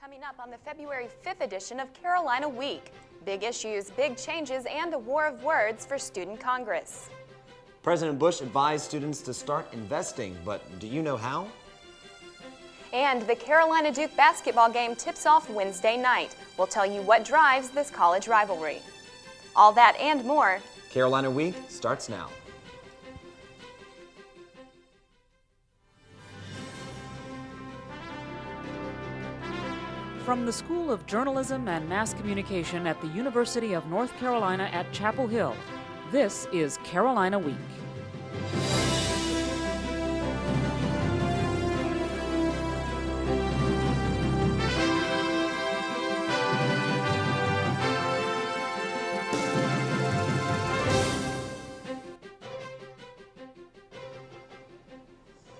Coming up on the February 5th edition of Carolina Week. Big issues, big changes, and a war of words for Student Congress. President Bush advised students to start investing, but do you know how? And the Carolina Duke basketball game tips off Wednesday night. We'll tell you what drives this college rivalry. All that and more. Carolina Week starts now. From the School of Journalism and Mass Communication at the University of North Carolina at Chapel Hill, this is Carolina Week.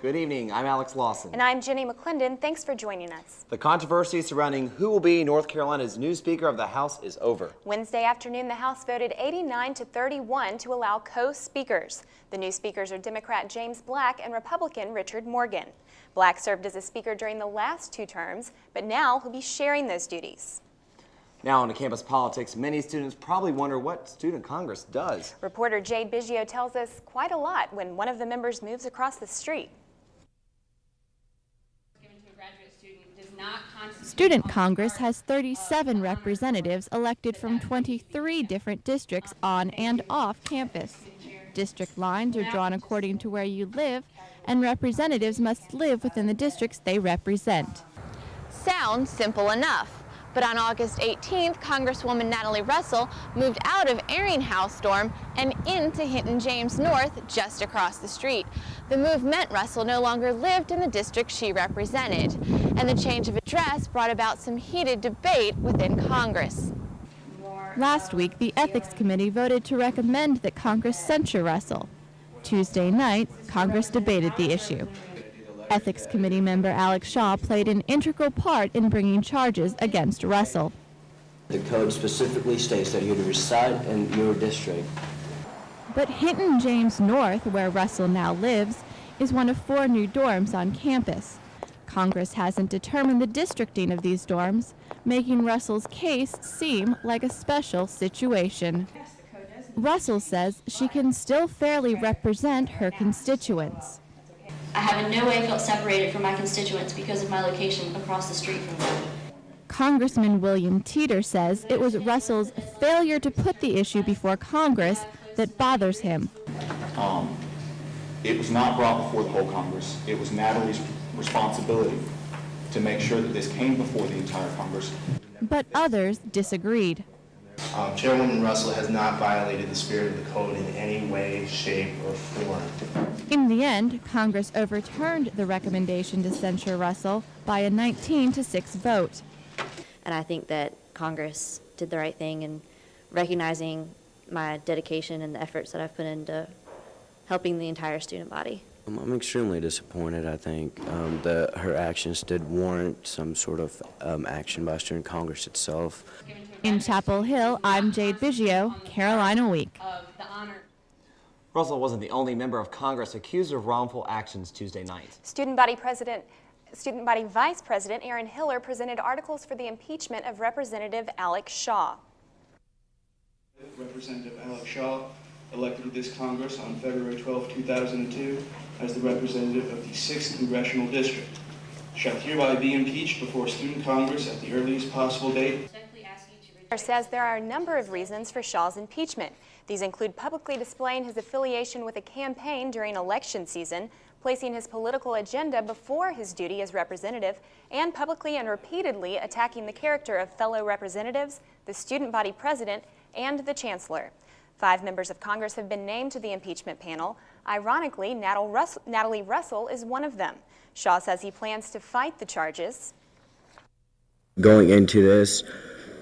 Good evening, I'm Alex Lawson. And I'm Jenny McClendon. Thanks for joining us. The controversy surrounding who will be North Carolina's new Speaker of the House is over. Wednesday afternoon, the House voted 89-31 to allow co-speakers. The new speakers are Democrat James Black and Republican Richard Morgan. Black served as a speaker during the last two terms, but now he'll be sharing those duties. Now, on to campus politics, many students probably wonder what Student Congress does. Reporter Jade Biggio tells us quite a lot when one of the members moves across the street. Student Congress has 37 representatives elected from 23 different districts on and off campus. District lines are drawn according to where you live, and representatives must live within the districts they represent. Sounds simple enough. But on August 18th, Congresswoman Natalie Russell moved out of Ehringhaus dorm and into Hinton James North, just across the street. The move meant Russell no longer lived in the district she represented, and the change of address brought about some heated debate within Congress. Last week, the Ethics Committee voted to recommend that Congress censure Russell. Tuesday night, Congress debated the issue. Ethics Committee member Alex Shaw played an integral part in bringing charges against Russell. The code specifically states that you're to reside in your district. But Hinton James North, where Russell now lives, is one of 4 new dorms on campus. Congress hasn't determined the districting of these dorms, making Russell's case seem like a special situation. Russell says she can still fairly represent her constituents. I have in no way felt separated from my constituents because of my location across the street from them. Congressman William Teeter says it was Russell's failure to put the issue before Congress that bothers him. It was not brought before the whole Congress. It was Natalie's responsibility to make sure that this came before the entire Congress. But others disagreed. Chairwoman Russell has not violated the spirit of the code in any way, shape, or form. In the end, Congress overturned the recommendation to censure Russell by a 19-6 vote. And I think that Congress did the right thing in recognizing my dedication and the efforts that I've put into helping the entire student body. I'm extremely disappointed. I think that her actions did warrant some sort of action by Student Congress itself. In Chapel Hill, I'm Jade Biggio, Carolina Week. Russell wasn't the only member of Congress accused of wrongful actions Tuesday night. Student Body Vice President Aaron Hiller presented articles for the impeachment of Representative Alex Shaw. Representative Alex Shaw, elected to this Congress on February 12, 2002, as the representative of the 6th Congressional District, shall hereby be impeached before Student Congress at the earliest possible date. Says there are a number of reasons for Shaw's impeachment. These include publicly displaying his affiliation with a campaign during election season, placing his political agenda before his duty as representative, and publicly and repeatedly attacking the character of fellow representatives, the student body president, and the chancellor. 5 members of Congress have been named to the impeachment panel. Ironically, Natalie Russell is one of them. Shaw says he plans to fight the charges. Going into this,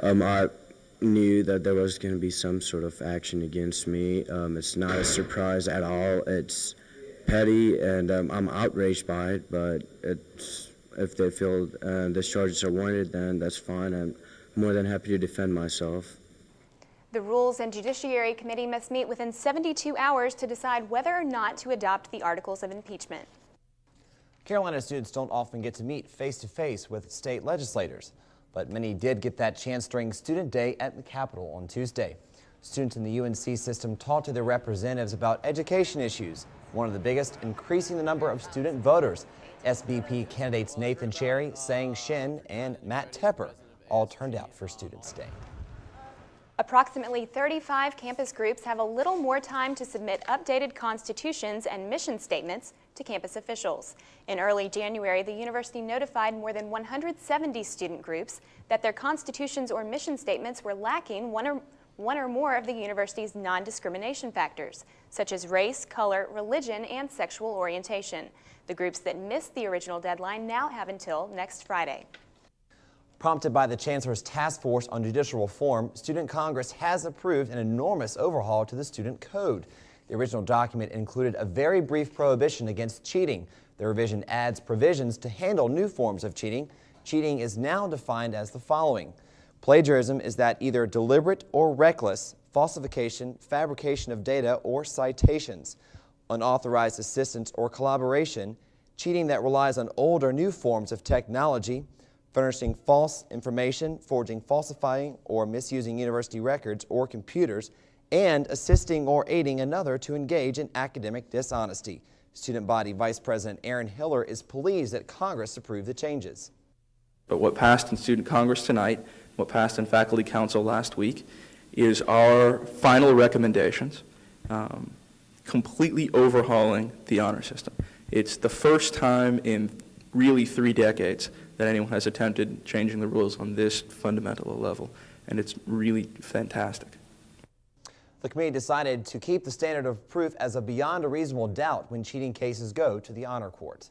I knew that there was going to be some sort of action against me. It's not a surprise at all. It's petty, and I'm outraged by it, but if they feel the charges are warranted, then that's fine. I'm more than happy to defend myself. The Rules and Judiciary Committee must meet within 72 hours to decide whether or not to adopt the articles of impeachment. Carolina students don't often get to meet face-to-face with state legislators. But many did get that chance during Student Day at the Capitol on Tuesday. Students in the UNC system talked to their representatives about education issues. One of the biggest, increasing the number of student voters. SBP candidates Nathan Cherry, Sang Shin, and Matt Tepper all turned out for Students Day. Approximately 35 campus groups have a little more time to submit updated constitutions and mission statements to campus officials. In early January, the university notified more than 170 student groups that their constitutions or mission statements were lacking one or more of the university's non-discrimination factors, such as race, color, religion, and sexual orientation. The groups that missed the original deadline now have until next Friday. Prompted by the Chancellor's Task Force on Judicial Reform, Student Congress has approved an enormous overhaul to the student code. The original document included a very brief prohibition against cheating. The revision adds provisions to handle new forms of cheating. Cheating is now defined as the following. Plagiarism is that either deliberate or reckless falsification, fabrication of data, or citations. Unauthorized assistance or collaboration, cheating that relies on old or new forms of technology, furnishing false information, forging, falsifying, or misusing university records or computers, and assisting or aiding another to engage in academic dishonesty. Student Body Vice President Aaron Hiller is pleased that Congress approved the changes. But what passed in Student Congress tonight, what passed in Faculty Council last week, is our final recommendations, completely overhauling the honor system. It's the first time in really 3 decades that anyone has attempted changing the rules on this fundamental level, and it's really fantastic. The committee decided to keep the standard of proof as a beyond a reasonable doubt when cheating cases go to the honor court.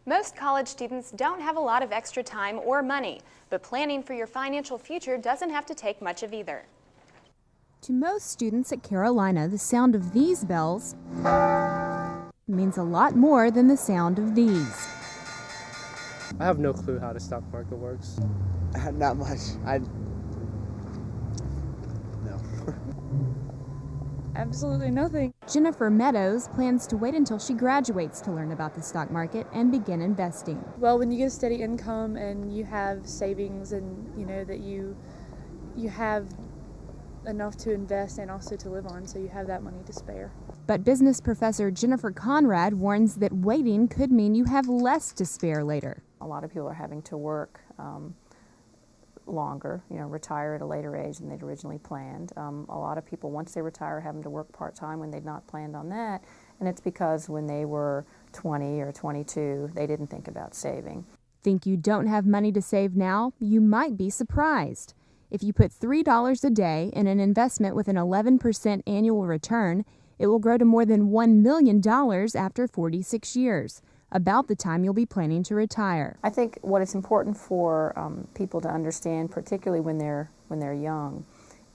Most college students don't have a lot of extra time or money, but planning for your financial future doesn't have to take much of either. To most students at Carolina, the sound of these bells means a lot more than the sound of these. I have no clue how the stock market works. Not much. No. Absolutely nothing. Jennifer Meadows plans to wait until she graduates to learn about the stock market and begin investing. Well, when you get a steady income and you have savings and you know that you have enough to invest and also to live on, so you have that money to spare. But business professor Jennifer Conrad warns that waiting could mean you have less to spare later. A lot of people are having to work longer, retire at a later age than they'd originally planned. A lot of people, once they retire, are having to work part-time when they'd not planned on that, and it's because when they were 20 or 22, they didn't think about saving. Think you don't have money to save now? You might be surprised. If you put $3 a day in an investment with an 11% annual return, it will grow to more than $1 million after 46 years, about the time you'll be planning to retire. I think what is important for people to understand, particularly when they're young,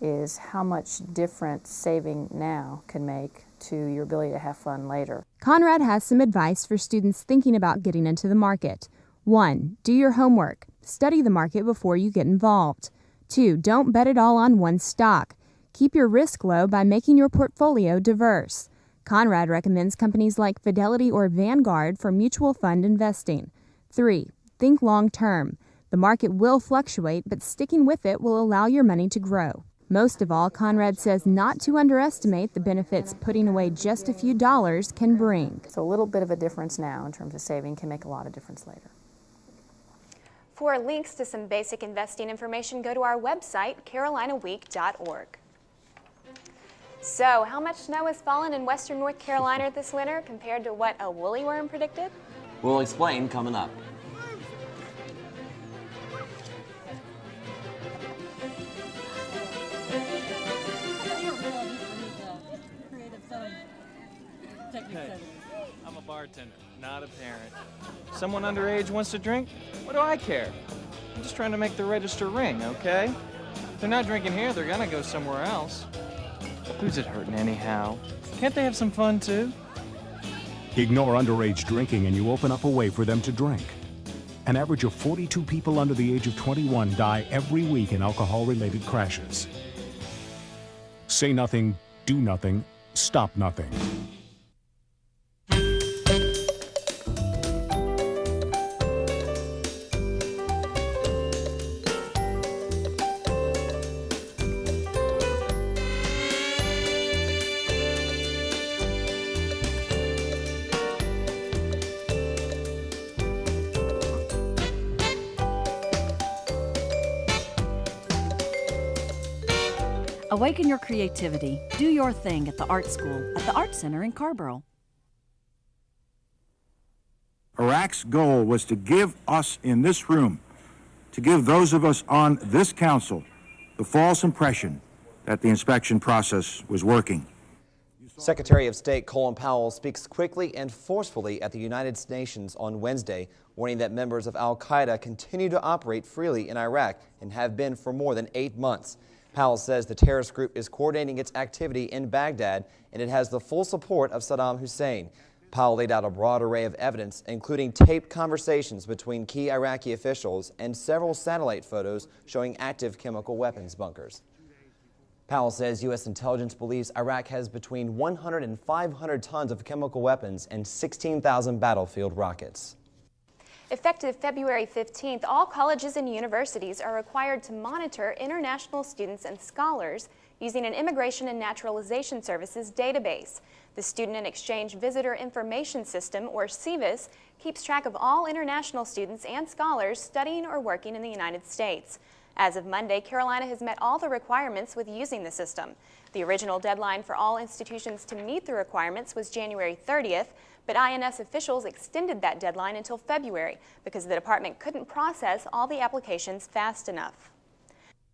is how much difference saving now can make to your ability to have fun later. Conrad has some advice for students thinking about getting into the market. 1. Do your homework. Study the market before you get involved. 2. Don't bet it all on one stock. Keep your risk low by making your portfolio diverse. Conrad recommends companies like Fidelity or Vanguard for mutual fund investing. 3. Think long term. The market will fluctuate, but sticking with it will allow your money to grow. Most of all, Conrad says not to underestimate the benefits putting away just a few dollars can bring. So a little bit of a difference now in terms of saving can make a lot of difference later. For links to some basic investing information, go to our website, carolinaweek.org. So, how much snow has fallen in western North Carolina this winter compared to what a woolly worm predicted? We'll explain coming up. Hey, I'm a bartender, not a parent. Someone underage wants to drink? What do I care? I'm just trying to make the register ring, okay? If they're not drinking here, they're gonna go somewhere else. Who's it hurting anyhow? Can't they have some fun too? Ignore underage drinking and you open up a way for them to drink. An average of 42 people under the age of 21 die every week in alcohol-related crashes. Say nothing, do nothing, stop nothing. Awaken your creativity. Do your thing at the Art School at the Art Center in Carborough. Iraq's goal was to give us in this room, to give those of us on this council, the false impression that the inspection process was working. Secretary of State Colin Powell speaks quickly and forcefully at the United Nations on Wednesday, warning that members of al-Qaeda continue to operate freely in Iraq and have been for more than 8 months. Powell says the terrorist group is coordinating its activity in Baghdad and it has the full support of Saddam Hussein. Powell laid out a broad array of evidence, including taped conversations between key Iraqi officials and several satellite photos showing active chemical weapons bunkers. Powell says U.S. intelligence believes Iraq has between 100 and 500 tons of chemical weapons and 16,000 battlefield rockets. Effective February 15th, all colleges and universities are required to monitor international students and scholars using an Immigration and Naturalization Services database. The Student and Exchange Visitor Information System, or SEVIS, keeps track of all international students and scholars studying or working in the United States. As of Monday, Carolina has met all the requirements with using the system. The original deadline for all institutions to meet the requirements was January 30th, but INS officials extended that deadline until February because the department couldn't process all the applications fast enough.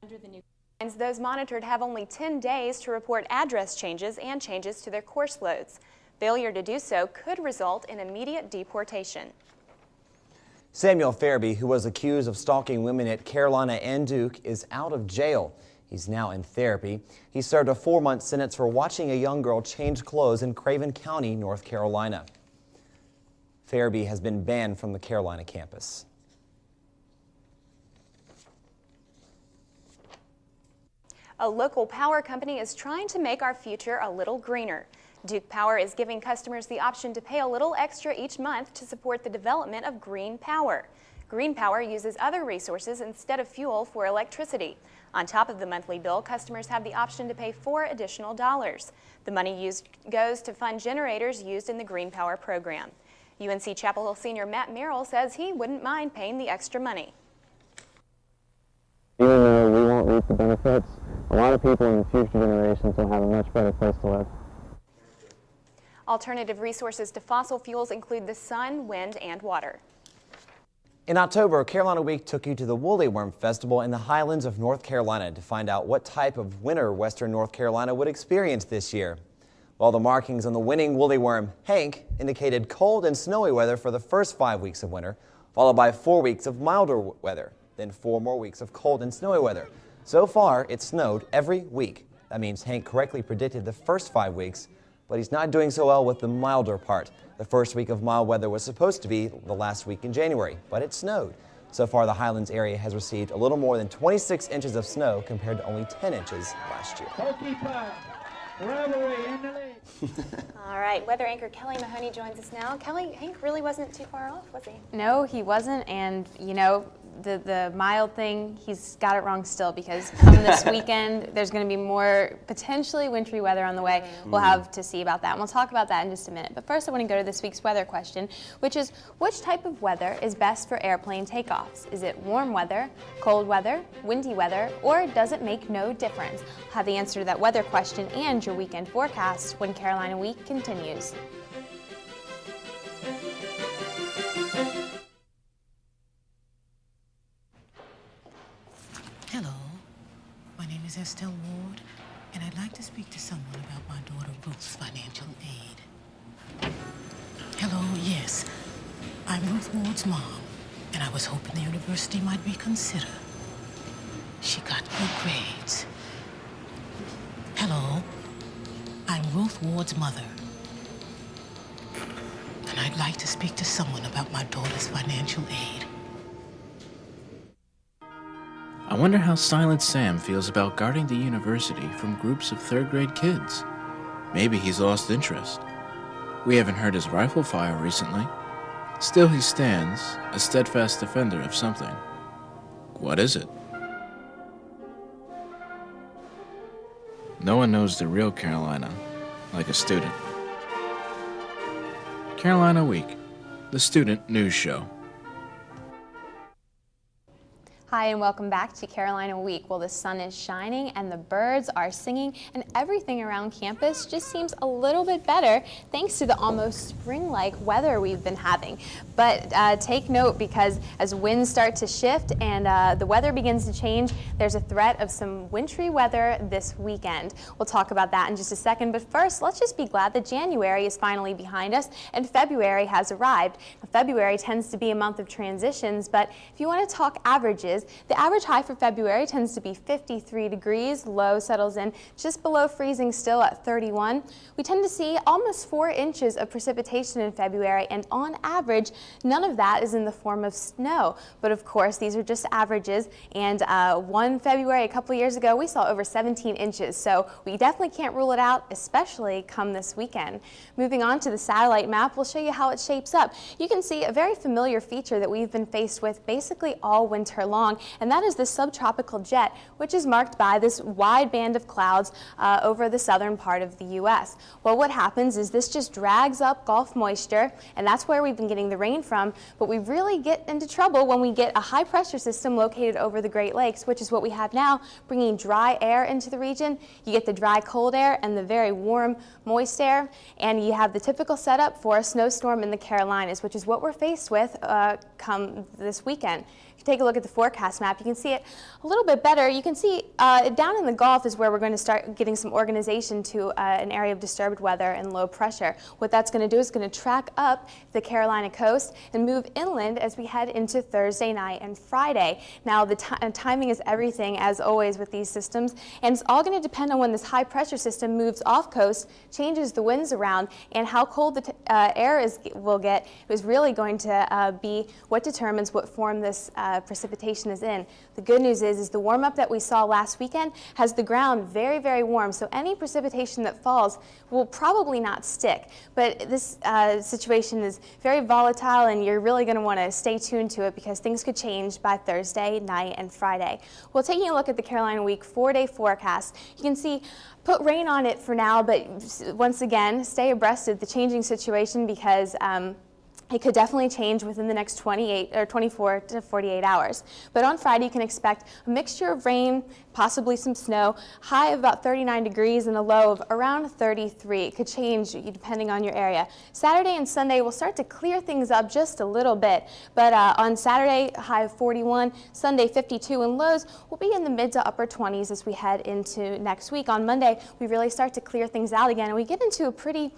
Under the new guidelines, those monitored have only 10 days to report address changes and changes to their course loads. Failure to do so could result in immediate deportation. Samuel Farabee, who was accused of stalking women at Carolina and Duke, is out of jail. He's now in therapy. He served a 4-month sentence for watching a young girl change clothes in Craven County, North Carolina. Farabee has been banned from the Carolina campus. A local power company is trying to make our future a little greener. Duke Power is giving customers the option to pay a little extra each month to support the development of green power. Green power uses other resources instead of fuel for electricity. On top of the monthly bill, customers have the option to pay $4 additional. The money used goes to fund generators used in the Green Power program. UNC Chapel Hill senior Matt Merrill says he wouldn't mind paying the extra money. Even though we won't reap the benefits, a lot of people in the future generations will have a much better place to live. Alternative resources to fossil fuels include the sun, wind, and water. In October, Carolina Week took you to the Woolly Worm Festival in the Highlands of North Carolina to find out what type of winter Western North Carolina would experience this year. While the markings on the winning woolly worm, Hank, indicated cold and snowy weather for the first 5 weeks of winter, followed by 4 weeks of milder weather, then 4 more weeks of cold and snowy weather. So far, it snowed every week. That means Hank correctly predicted the first 5 weeks, but he's not doing so well with the milder part. The first week of mild weather was supposed to be the last week in January, but it snowed. So far, the Highlands area has received a little more than 26 inches of snow compared to only 10 inches last year. All right, weather anchor Kelly Mahoney joins us now. Kelly, Hank really wasn't too far off, was he? No, he wasn't, and you know, the mild thing, he's got it wrong still, because come this weekend, there's going to be more potentially wintry weather on the way. We'll have to see about that, and we'll talk about that in just a minute. But first, I want to go to this week's weather question, which is, which type of weather is best for airplane takeoffs? Is it warm weather, cold weather, windy weather, or does it make no difference? We'll have the answer to that weather question and your weekend forecast when Carolina Week continues. Hello, my name is Estelle Ward, and I'd like to speak to someone about my daughter Ruth's financial aid. Hello, yes, I'm Ruth Ward's mom, and I was hoping the university might reconsider. She got good grades. Hello, I'm Ruth Ward's mother, and I'd like to speak to someone about my daughter's financial aid. I wonder how Silent Sam feels about guarding the university from groups of third-grade kids. Maybe he's lost interest. We haven't heard his rifle fire recently. Still he stands, a steadfast defender of something. What is it? No one knows the real Carolina like a student. Carolina Week, the student news show. Hi, and welcome back to Carolina Week. Well, the sun is shining and the birds are singing and everything around campus just seems a little bit better thanks to the almost spring-like weather we've been having. But take note, because as winds start to shift and the weather begins to change, there's a threat of some wintry weather this weekend. We'll talk about that in just a second, but first, let's just be glad that January is finally behind us and February has arrived. Now, February tends to be a month of transitions, but if you want to talk averages, the average high for February tends to be 53 degrees. Low settles in just below freezing still at 31. We tend to see almost 4 inches of precipitation in February, and on average, none of that is in the form of snow. But of course, these are just averages, and one February a couple years ago, we saw over 17 inches. So we definitely can't rule it out, especially come this weekend. Moving on to the satellite map, we'll show you how it shapes up. You can see a very familiar feature that we've been faced with basically all winter long, and that is the subtropical jet, which is marked by this wide band of clouds over the southern part of the U.S. Well, what happens is this just drags up Gulf moisture, and that's where we've been getting the rain from, but we really get into trouble when we get a high pressure system located over the Great Lakes, which is what we have now, bringing dry air into the region. You get the dry cold air and the very warm moist air, and you have the typical setup for a snowstorm in the Carolinas, which is what we're faced with come this weekend. If you take a look at the forecast map, you can see it a little bit better. You can see down in the Gulf is where we're going to start getting some organization to an area of disturbed weather and low pressure. What that's going to do is going to track up the Carolina coast and move inland as we head into Thursday night and Friday. Now, the timing is everything, as always, with these systems, and it's all going to depend on when this high pressure system moves off coast, changes the winds around, and how cold the air will get is really going to be what determines what form this precipitation is in. The good news is the warm up that we saw last weekend has the ground very, very warm, so any precipitation that falls will probably not stick. But this situation is very volatile, and you're really going to want to stay tuned to it because things could change by Thursday night and Friday. Well, taking a look at the Carolina Week 4-day forecast, you can see put rain on it for now, but once again, stay abreast of the changing situation because it could definitely change within the next 24 to 48 hours. But on Friday, you can expect a mixture of rain, possibly some snow, high of about 39 degrees and a low of around 33. It could change depending on your area. Saturday and Sunday will start to clear things up just a little bit. But on Saturday, high of 41, Sunday 52, and lows will be in the mid to upper 20s as we head into next week. On Monday, we really start to clear things out again, and we get into a pretty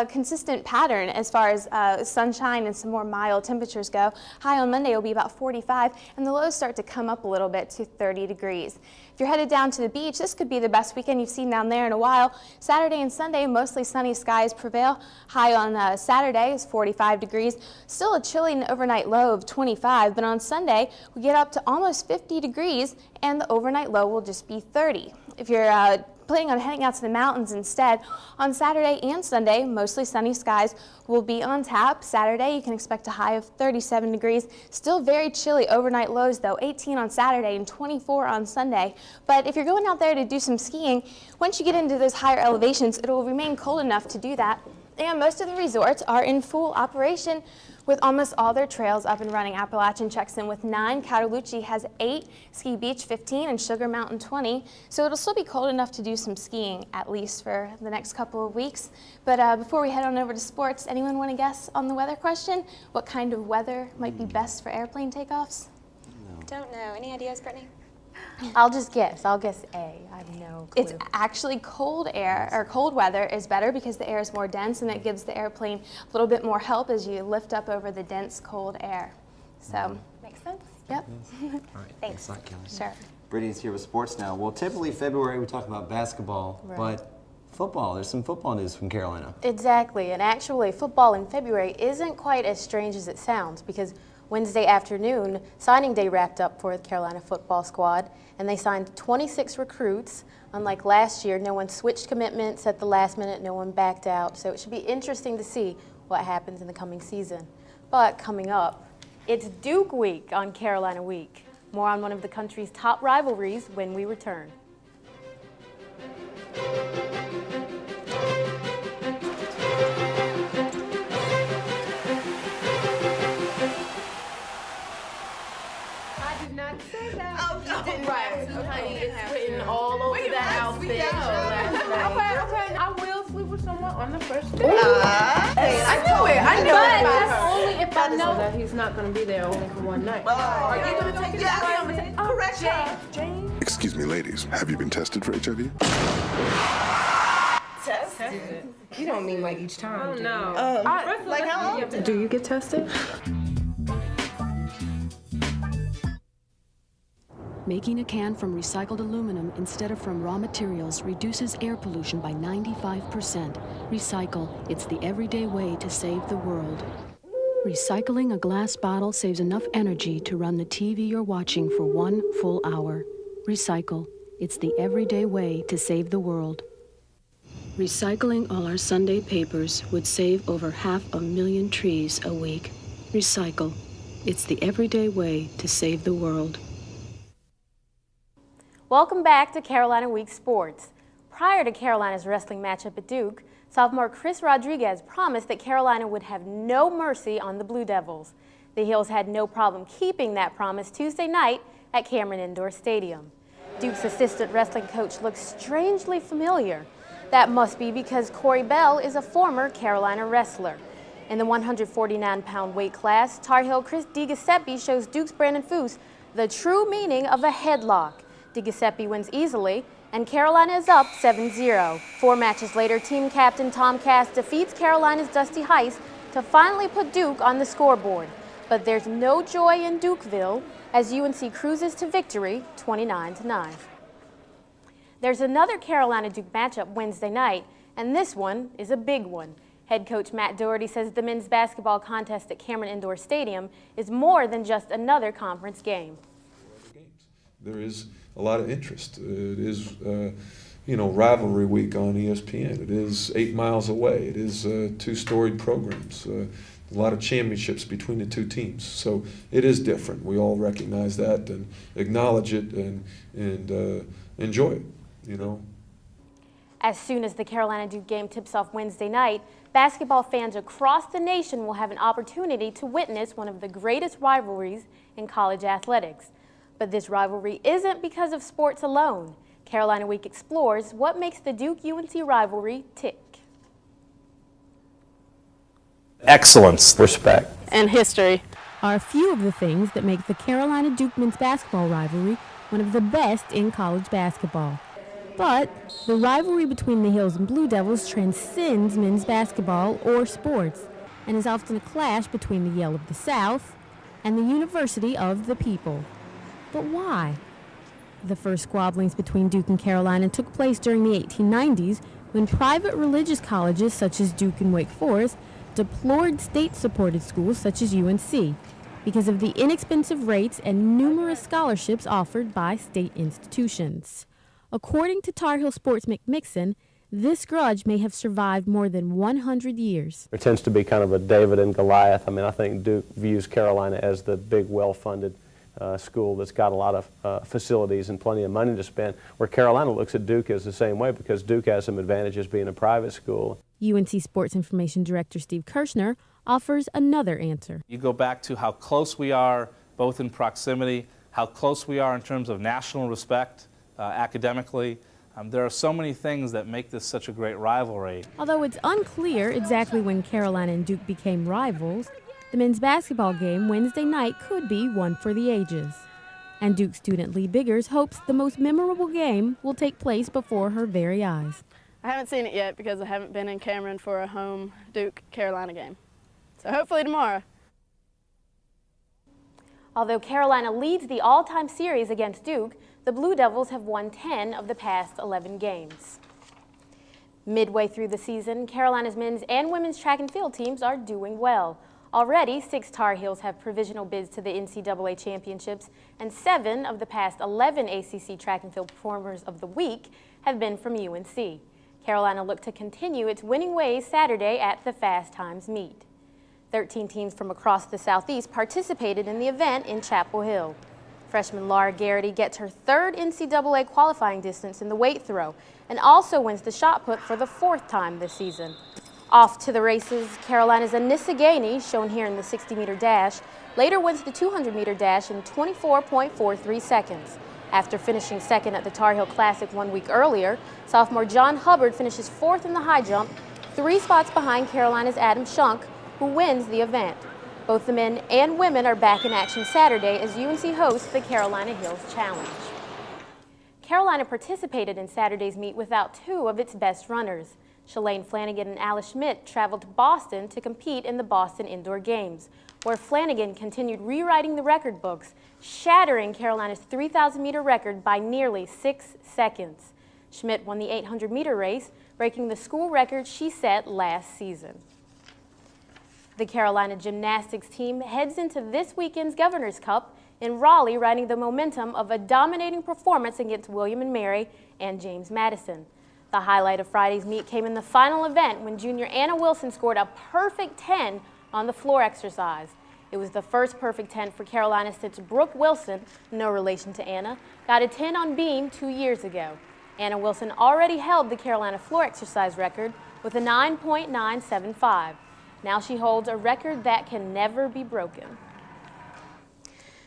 consistent pattern as far as sunshine and some more mild temperatures go. High on Monday will be about 45, and the lows start to come up a little bit to 30 degrees. If you're headed down to the beach, this could be the best weekend you've seen down there in a while. Saturday and Sunday, mostly sunny skies prevail. High on Saturday is 45 degrees. Still a chilly overnight low of 25, but on Sunday, we get up to almost 50 degrees, and the overnight low will just be 30. If you're planning on heading out to the mountains instead, on Saturday and Sunday, mostly sunny skies will be on tap. Saturday, you can expect a high of 37 degrees. Still very chilly overnight lows, though, 18 on Saturday and 24 on Sunday. But if you're going out there to do some skiing, once you get into those higher elevations, it will remain cold enough to do that. And most of the resorts are in full operation with almost all their trails up and running. Appalachian checks in with 9, Cataloochee has 8, Ski Beach 15, and Sugar Mountain 20. So it'll still be cold enough to do some skiing, at least for the next couple of weeks. But before we head on over to sports, anyone want to guess on the weather question? What kind of weather might be best for airplane takeoffs? Don't know. Any ideas, Brittany? I'll just guess. I'll guess A. I have no clue. It's actually cold air, or cold weather is better because the air is more dense and it gives the airplane a little bit more help as you lift up over the dense cold air. So, makes sense. Yep. All right. Thanks. a lot, Kelly. Sure. Brittany's here with sports now. Well, typically February we talk about basketball, Right. but football, there's some football news from Carolina. Exactly, and actually football in February isn't quite as strange as it sounds because Wednesday afternoon, signing day wrapped up for the Carolina football squad, and they signed 26 recruits. Unlike last year, no one switched commitments at the last minute, no one backed out, so it should be interesting to see what happens in the coming season. But coming up, it's Duke Week on Carolina Week. More on one of the country's top rivalries when we return. I did not say that. Oh, you didn't right. Honey, It's written all over Wait, that outfit last night. Okay. I will sleep with someone on the first day. I knew it. I knew But it. that's only if I know that he's not going to be there only for one night. Are you going to take it away? Correct, James. Excuse me, ladies. Have you been tested for HIV? Tested? You don't mean like each time. Oh, no. Like how often? Do you get tested? Making a can from recycled aluminum instead of from raw materials reduces air pollution by 95%. Recycle. It's the everyday way to save the world. Recycling a glass bottle saves enough energy to run the TV you're watching for 1 full hour. Recycle. It's the everyday way to save the world. Recycling all our Sunday papers would save over 500,000 trees a week. Recycle. It's the everyday way to save the world. Welcome back to Carolina Week Sports. Prior to Carolina's wrestling matchup at Duke, sophomore Chris Rodriguez promised that Carolina would have no mercy on the Blue Devils. The Heels had no problem keeping that promise Tuesday night at Cameron Indoor Stadium. Duke's assistant wrestling coach looks strangely familiar. That must be because Corey Bell is a former Carolina wrestler. In the 149-pound weight class, Tar Heel Chris DiGiuseppe shows Duke's Brandon Foose the true meaning of a headlock. DiGiuseppe wins easily, and Carolina is up 7-0. 4 matches later, team captain Tom Cass defeats Carolina's Dusty Heiss to finally put Duke on the scoreboard. But there's no joy in Dukeville as UNC cruises to victory 29-9. There's another Carolina-Duke matchup Wednesday night, and this one is a big one. Head coach Matt Doherty says the men's basketball contest at Cameron Indoor Stadium is more than just another conference game. There is a lot of interest. It is, rivalry week on ESPN. It is 8 miles away. It is 2 storied programs. A lot of championships between the 2 teams. So it is different. We all recognize that and acknowledge it and enjoy it, As soon as the Carolina-Duke game tips off Wednesday night, basketball fans across the nation will have an opportunity to witness one of the greatest rivalries in college athletics. But this rivalry isn't because of sports alone. Carolina Week explores what makes the Duke-UNC rivalry tick. Excellence, respect, and history are a few of the things that make the Carolina-Duke men's basketball rivalry one of the best in college basketball. But the rivalry between the Heels and Blue Devils transcends men's basketball or sports and is often a clash between the Yale of the South and the University of the People. But why? The first squabblings between Duke and Carolina took place during the 1890s when private religious colleges such as Duke and Wake Forest deplored state-supported schools such as UNC because of the inexpensive rates and numerous scholarships offered by state institutions. According to Tar Heel Sports McMixon, this grudge may have survived more than 100 years. There tends to be kind of a David and Goliath. I think Duke views Carolina as the big, well-funded school that's got a lot of facilities and plenty of money to spend, where Carolina looks at Duke as the same way because Duke has some advantages being a private school. UNC Sports Information Director Steve Kirshner offers another answer. You go back to how close we are, both in proximity, how close we are in terms of national respect, academically. There are so many things that make this such a great rivalry. Although it's unclear exactly when Carolina and Duke became rivals, the men's basketball game Wednesday night could be one for the ages. And Duke student Lee Biggers hopes the most memorable game will take place before her very eyes. I haven't seen it yet because I haven't been in Cameron for a home Duke-Carolina game. So hopefully tomorrow. Although Carolina leads the all-time series against Duke, the Blue Devils have won 10 of the past 11 games. Midway through the season, Carolina's men's and women's track and field teams are doing well. Already, 6 Tar Heels have provisional bids to the NCAA championships, and 7 of the past 11 ACC track and field performers of the week have been from UNC. Carolina looked to continue its winning ways Saturday at the Fast Times meet. 13 teams from across the Southeast participated in the event in Chapel Hill. Freshman Laura Garrity gets her 3rd NCAA qualifying distance in the weight throw and also wins the shot put for the 4th time this season. Off to the races, Carolina's Anissa Gainey, shown here in the 60-meter dash, later wins the 200-meter dash in 24.43 seconds. After finishing second at the Tar Heel Classic 1 week earlier, sophomore John Hubbard finishes fourth in the high jump, 3 spots behind Carolina's Adam Shunk, who wins the event. Both the men and women are back in action Saturday as UNC hosts the Carolina Hills Challenge. Carolina participated in Saturday's meet without 2 of its best runners. Shalane Flanagan and Alice Schmidt traveled to Boston to compete in the Boston Indoor Games, where Flanagan continued rewriting the record books, shattering Carolina's 3,000-meter record by nearly 6 seconds. Schmidt won the 800-meter race, breaking the school record she set last season. The Carolina gymnastics team heads into this weekend's Governor's Cup in Raleigh, riding the momentum of a dominating performance against William & Mary and James Madison. The highlight of Friday's meet came in the final event when junior Anna Wilson scored a perfect 10 on the floor exercise. It was the first perfect 10 for Carolina since Brooke Wilson, no relation to Anna, got a 10 on beam 2 years ago. Anna Wilson already held the Carolina floor exercise record with a 9.975. Now she holds a record that can never be broken.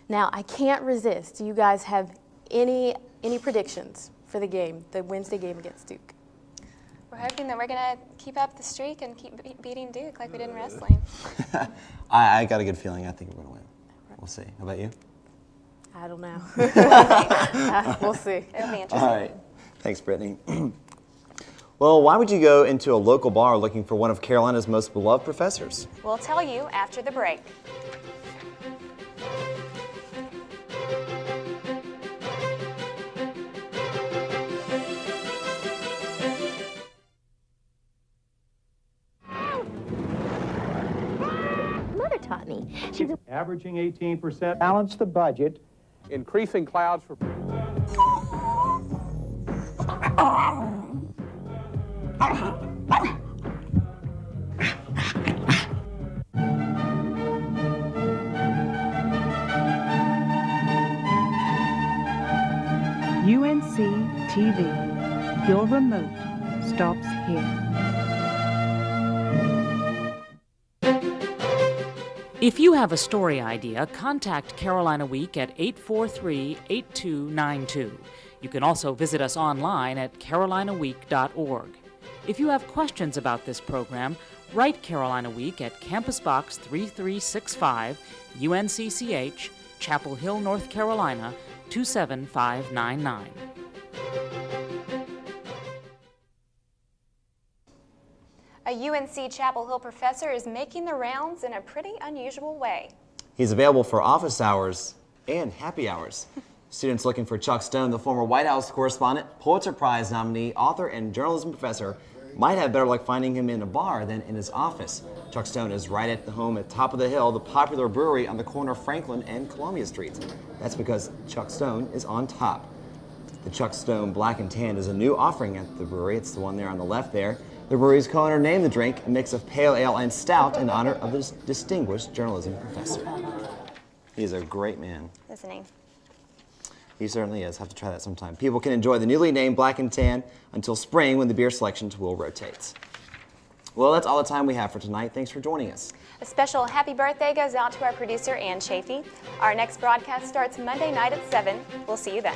Now, I can't resist. Do you guys have any predictions for the game, the Wednesday game against Duke? We're hoping that we're going to keep up the streak and keep beating Duke like we did in wrestling. I got a good feeling. I think we're going to win. We'll see. How about you? I don't know. We'll see. It'll be interesting. All right. Thanks, Brittany. Well, why would you go into a local bar looking for one of Carolina's most beloved professors? We'll tell you after the break. Taught me. She's averaging 18%. Balance the budget. Increasing clouds for. UNC TV. Your remote stops here. If you have a story idea, contact Carolina Week at 843-8292. You can also visit us online at carolinaweek.org. If you have questions about this program, write Carolina Week at Campus Box 3365, UNCCH, Chapel Hill, North Carolina, 27599. A UNC Chapel Hill professor is making the rounds in a pretty unusual way. He's available for office hours and happy hours. Students looking for Chuck Stone, the former White House correspondent, Pulitzer Prize nominee, author, and journalism professor, might have better luck finding him in a bar than in his office. Chuck Stone is right at the home at Top of the Hill, the popular brewery on the corner of Franklin and Columbia Streets. That's because Chuck Stone is on top. The Chuck Stone Black and Tan is a new offering at the brewery. It's the one there on the left there. The brewery's co-owner named the drink a mix of pale ale and stout in honor of this distinguished journalism professor. He's a great man. Isn't he? He certainly is. Have to try that sometime. People can enjoy the newly named Black and Tan until spring when the beer selections will rotate. Well, that's all the time we have for tonight. Thanks for joining us. A special happy birthday goes out to our producer, Ann Chafee. Our next broadcast starts Monday night at 7. We'll see you then.